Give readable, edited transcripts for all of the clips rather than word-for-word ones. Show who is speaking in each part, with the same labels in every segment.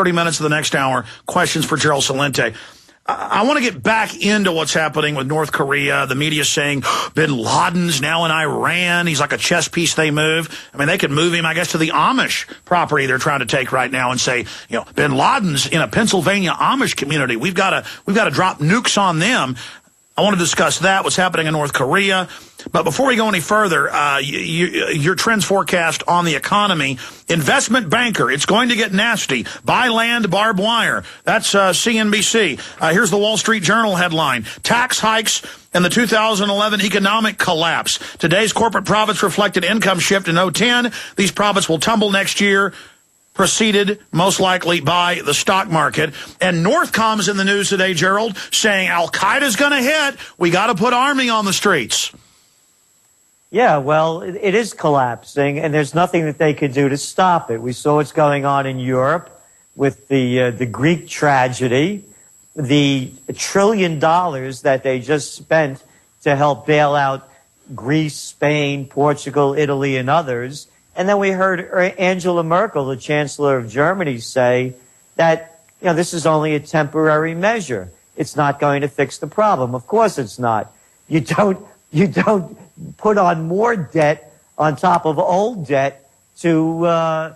Speaker 1: 30 minutes of the next hour, questions for Gerald Celente. I want to get back into what's happening with North Korea. The media saying bin Laden's now in Iran. He's like a chess piece they move. I mean, they could move him, I guess, to the Amish property they're trying to take right now and say, you know, bin Laden's in a Pennsylvania Amish community. We've got to drop nukes on them. I want to discuss that, what's happening in North Korea. But before we go any further, your trends forecast on the economy. Investment banker, it's going to get nasty. Buy land, barbed wire. That's CNBC. Here's the Wall Street Journal headline. Tax hikes and the 2011 economic collapse. Today's corporate profits reflected income shift in 2010. These profits will tumble next year, preceded most likely by the stock market. And Northcom's in the news today, Gerald, saying Al-Qaeda's going to hit. We got to put army on the streets.
Speaker 2: Yeah, well, it is collapsing, and there's nothing that they could do to stop it. We saw what's going on in Europe with the Greek tragedy, the $1 trillion that they just spent to help bail out Greece, Spain, Portugal, Italy, and others. And then we heard Angela Merkel, the Chancellor of Germany, say that, you know, this is only a temporary measure. It's not going to fix the problem. Of course it's not. You don't put on more debt on top of old debt to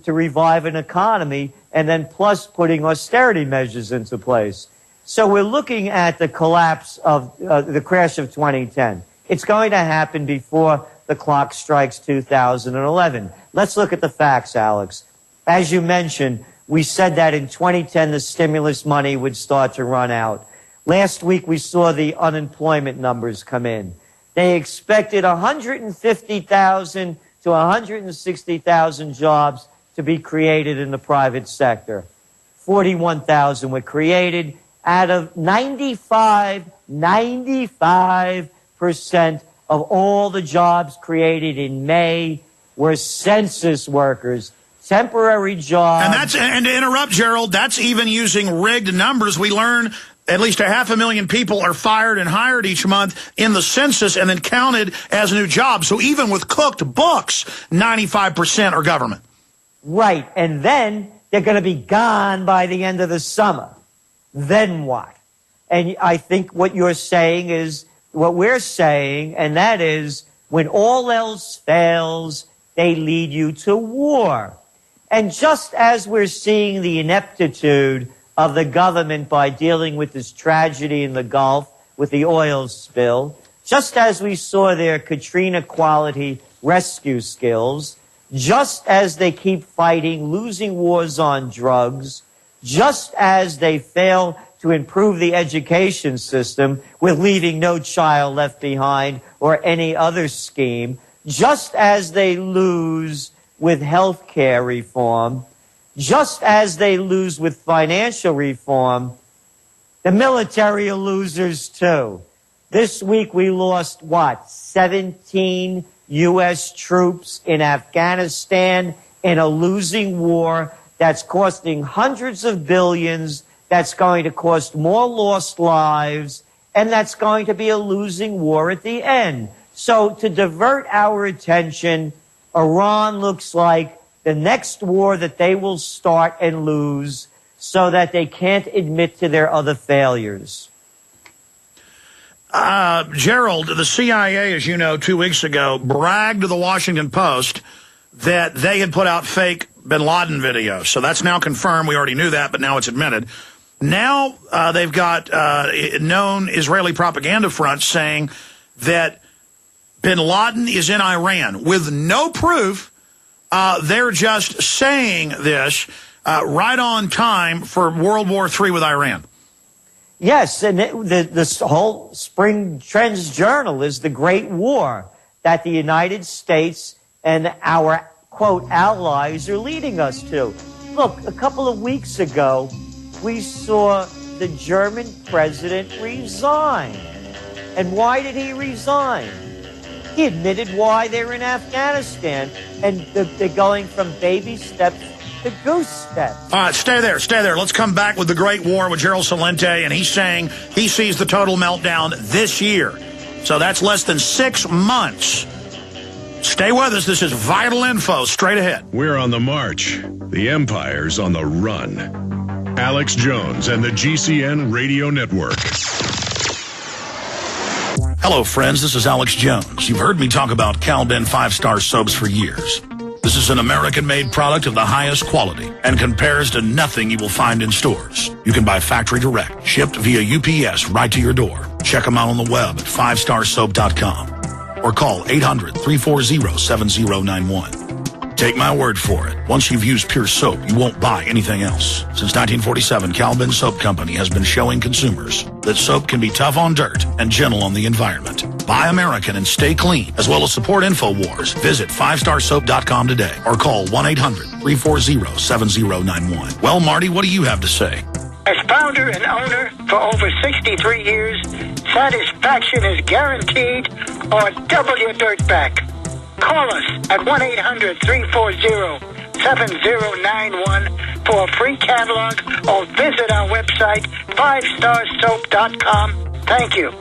Speaker 2: revive an economy, and then plus putting austerity measures into place. So we're looking at the collapse of the crash of 2010. It's going to happen before the clock strikes 2011. Let's look at the facts, Alex. As you mentioned, we said that in 2010 the stimulus money would start to run out. Last week we saw the unemployment numbers come in. They expected 150,000 to 160,000 jobs to be created in the private sector. 41,000 were created out of 95% of all the jobs created in May were census workers, temporary jobs.
Speaker 1: And to interrupt, Gerald, that's even using rigged numbers. We learn at least 500,000 people are fired and hired each month in the census and then counted as new jobs. So even with cooked books, 95% are government.
Speaker 2: Right. And then they're going to be gone by the end of the summer. Then what? And I think what you're saying is what we're saying, and that is when all else fails, they lead you to war. And just as we're seeing the ineptitude of the government by dealing with this tragedy in the Gulf with the oil spill, just as we saw their Katrina quality rescue skills, just as they keep fighting losing wars on drugs, just as they fail to improve the education system with leaving no child left behind or any other scheme, just as they lose with health care reform, just as they lose with financial reform, the military are losers too. This week we lost, 17 U.S. troops in Afghanistan in a losing war that's costing hundreds of billions, that's going to cost more lost lives, and that's going to be a losing war at the end. So to divert our attention, Iran looks like the next war that they will start and lose so that they can't admit to their other failures.
Speaker 1: Gerald, the CIA, as you know, 2 weeks ago, bragged to the Washington Post that they had put out fake bin Laden videos. So that's now confirmed. We already knew that, but now it's admitted. Now they've got known Israeli propaganda fronts saying that bin Laden is in Iran with no proof. They're just saying this right on time for World War III with Iran.
Speaker 2: Yes, and this whole Spring Trends Journal is the Great War that the United States and our, quote, allies are leading us to. Look, a couple of weeks ago, we saw the German president resign. And why did he resign? He admitted why they're in Afghanistan, and they're going from baby steps to goose steps.
Speaker 1: All right, stay there. Let's come back with the Great War with Gerald Celente, and he's saying he sees the total meltdown this year. So that's less than 6 months. Stay with us. This is vital info straight ahead.
Speaker 3: We're on the march. The empire's on the run. Alex Jones and the GCN Radio Network.
Speaker 1: Hello, friends. This is Alex Jones. You've heard me talk about Cal-Ben 5-star soaps for years. This is an American-made product of the highest quality and compares to nothing you will find in stores. You can buy factory direct, shipped via UPS right to your door. Check them out on the web at 5starsoap.com or call 800-340-7091. Take my word for it. Once you've used Pure Soap, you won't buy anything else. Since 1947, Cal-Ben Soap Company has been showing consumers that soap can be tough on dirt and gentle on the environment. Buy American and stay clean, as well as support InfoWars. Visit 5starsoap.com today or call 1-800-340-7091. Well, Marty, what do you have to say?
Speaker 4: As founder and owner for over 63 years, satisfaction is guaranteed or double your dirt back. Call us at 1-800-340-7091 for a free catalog or visit our website, 5starsoap.com. Thank you.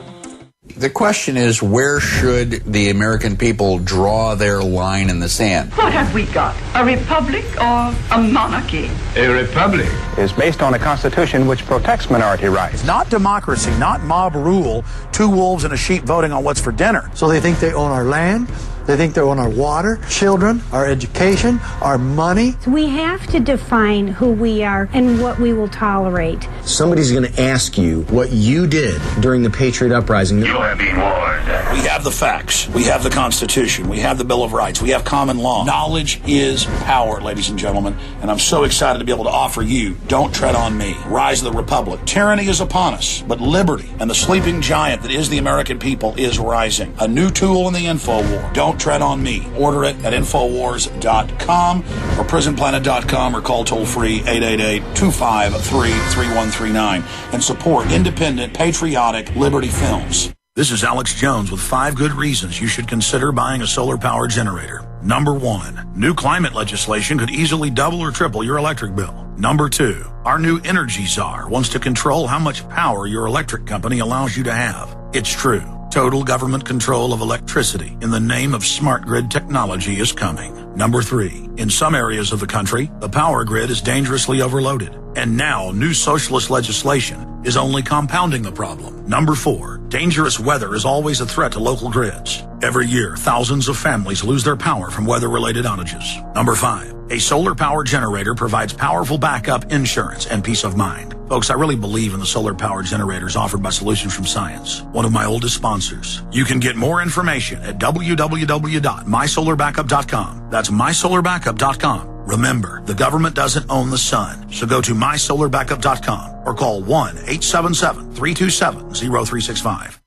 Speaker 5: The question is, where should the American people draw their line in the sand?
Speaker 6: What have we got? A republic or a monarchy?
Speaker 7: A republic is based on a constitution which protects minority rights.
Speaker 1: Not democracy, not mob rule, two wolves and a sheep voting on what's for dinner.
Speaker 8: So they think they own our land, they think they own our water, children, our education, our money.
Speaker 9: We have to define who we are and what we will tolerate.
Speaker 10: Somebody's going to ask you what you did during the Patriot Uprising.
Speaker 7: You are being warned.
Speaker 1: We have the facts. We have the Constitution. We have the Bill of Rights. We have common law. Knowledge is power, ladies and gentlemen. And I'm so excited to be able to offer you Don't Tread on Me, Rise of the Republic. Tyranny is upon us, but liberty and the sleeping giant that is the American people is rising. A new tool in the info war. Don't Tread on Me. Order it at Infowars.com or PrisonPlanet.com or call toll-free 888-253-3139 and support independent, patriotic Liberty films. This is Alex Jones with 5 good reasons you should consider buying a solar power generator. Number 1, new climate legislation could easily double or triple your electric bill. Number 2, our new energy czar wants to control how much power your electric company allows you to have. It's true. Total government control of electricity in the name of smart grid technology is coming. Number 3, in some areas of the country, the power grid is dangerously overloaded. And now, new socialist legislation is only compounding the problem. Number 4, dangerous weather is always a threat to local grids. Every year, thousands of families lose their power from weather-related outages. Number 5, a solar power generator provides powerful backup insurance and peace of mind. Folks, I really believe in the solar power generators offered by Solutions from Science, one of my oldest sponsors. You can get more information at www.mysolarbackup.com. That's mysolarbackup.com. Remember, the government doesn't own the sun, so go to mysolarbackup.com or call 1-877-327-0365.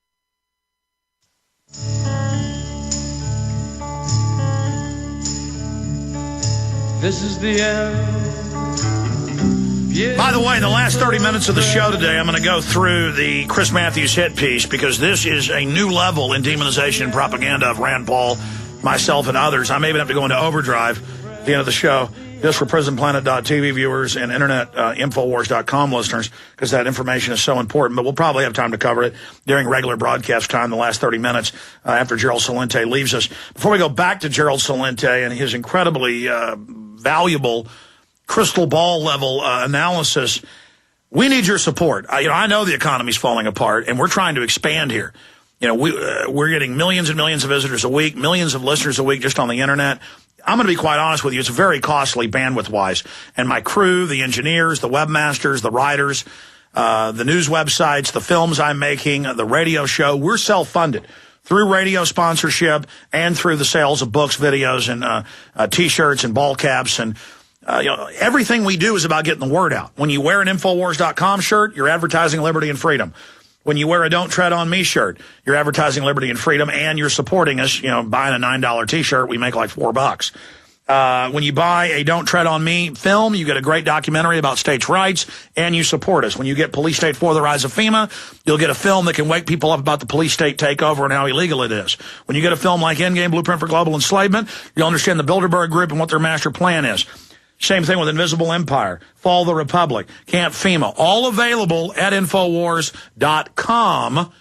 Speaker 11: This is the end. Yeah.
Speaker 1: By the way, in the last 30 minutes of the show today, I'm going to go through the Chris Matthews hit piece because this is a new level in demonization and propaganda of Rand Paul, myself, and others. I may even have to go into overdrive at the end of the show just for PrisonPlanet.tv viewers and internet Infowars.com listeners because that information is so important. But we'll probably have time to cover it during regular broadcast time, the last 30 minutes after Gerald Celente leaves us. Before we go back to Gerald Celente and his incredibly valuable crystal ball level analysis, we need your support. I know the economy's falling apart, and we're trying to expand here. We're getting millions and millions of visitors a week, millions of listeners a week just on the internet. I'm going to be quite honest with you. It's very costly bandwidth-wise. And my crew, the engineers, the webmasters, the writers, the news websites, the films I'm making, the radio show, we're self-funded through radio sponsorship and through the sales of books, videos, and T-shirts and ball caps. And everything we do is about getting the word out. When you wear an Infowars.com shirt, you're advertising liberty and freedom. When you wear a Don't Tread on Me shirt, you're advertising liberty and freedom, and you're supporting us, buying a $9 T-shirt, we make like $4. When you buy a Don't Tread on Me film, you get a great documentary about states' rights, and you support us. When you get Police State 4, The Rise of FEMA, you'll get a film that can wake people up about the police state takeover and how illegal it is. When you get a film like Endgame, Blueprint for Global Enslavement, you'll understand the Bilderberg Group and what their master plan is. Same thing with Invisible Empire, Fall of the Republic, Camp FEMA, all available at Infowars.com.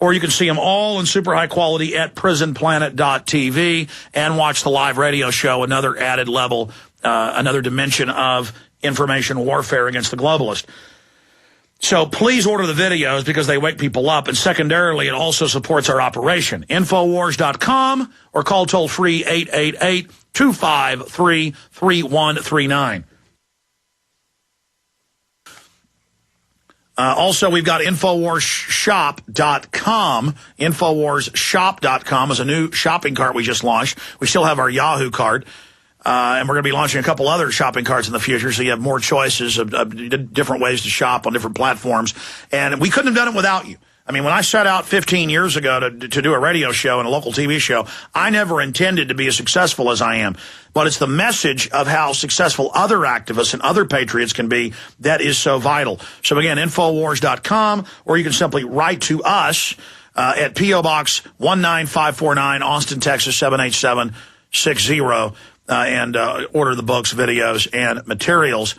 Speaker 1: or you can see them all in super high quality at prisonplanet.tv and watch the live radio show, another added level, another dimension of information warfare against the globalist. So please order the videos because they wake people up. And secondarily, it also supports our operation. Infowars.com or call toll-free 888-253-3139. Also, we've got InfoWarsShop.com. InfoWarsShop.com is a new shopping cart we just launched. We still have our Yahoo cart. And we're going to be launching a couple other shopping carts in the future, so you have more choices of different ways to shop on different platforms. And we couldn't have done it without you. I mean, when I set out 15 years ago to do a radio show and a local TV show, I never intended to be as successful as I am. But it's the message of how successful other activists and other patriots can be that is so vital. So again, Infowars.com, or you can simply write to us at P.O. Box 19549, Austin, Texas 78760. And order the books, videos, and materials.